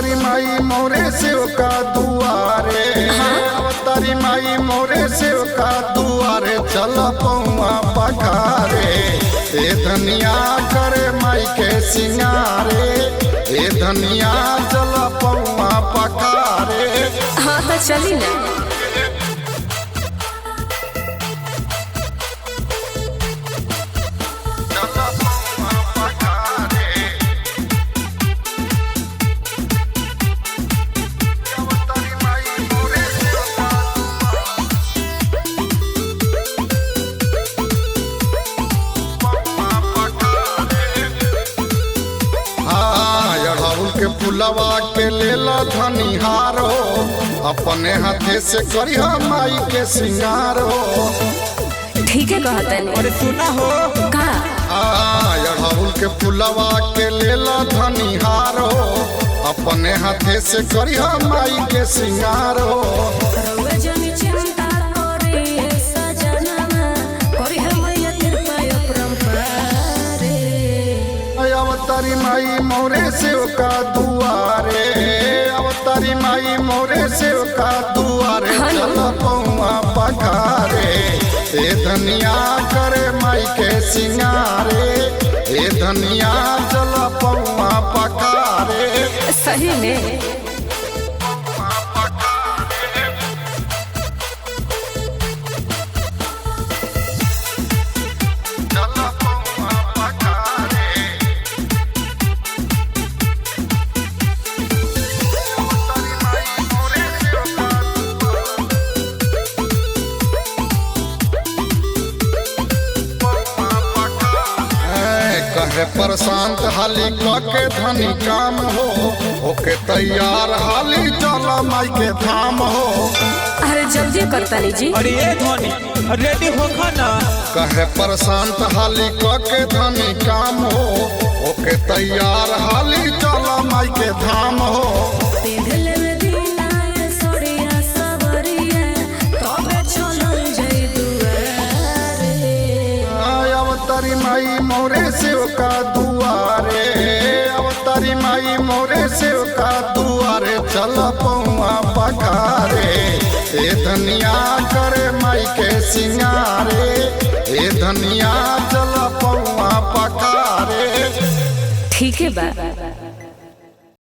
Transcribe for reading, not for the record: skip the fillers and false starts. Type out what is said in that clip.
अवतारी माई मोरे सेव का दुआरे, अवतारी माई मोरे सेव का दुआरे, चल पौआ पखारे, ए धनिया करे माई के सिंगारे, ए धनिया चल पौआ पखारे। हाँ तो चली ना। के फुलवा के लेला धनिहार हो, अपने हाथे से करिया माई के सिंगार हो। ठीक है कहता है। और सुना हो का अड़हुल के फुलवा के लेला धनिहार हो, अपने हाथे से करिया माई के सिंगार हो। अवतारी माई मोरे सेव का दुआरे, अवतारी माई मोरे सेव का दुआरे, चल पौआ पखारे, ए धनिया करे माई के सिंगारे, ए धनिया चल पौआ पखारे। सही में कहे प्रशांत हाली के धनी काम हो, ओके तैयार हाली चल माई के धाम हो। अरे जल्दी करता लीजिए। अरे ये धोनी रेडी हो खाना। कहे प्रशांत हाली के धनी काम हो, ओके तैयार हाली चल माई के धाम हो। अवतारी माई मोरे सेव का दुआरे, अवतारी माई मोरे सेव का दुआरे, चल पौआ पखारे, ए धनिया करे माई के सिंगारे, ए धनिया चल पौआ पखारे। ठीक है बा।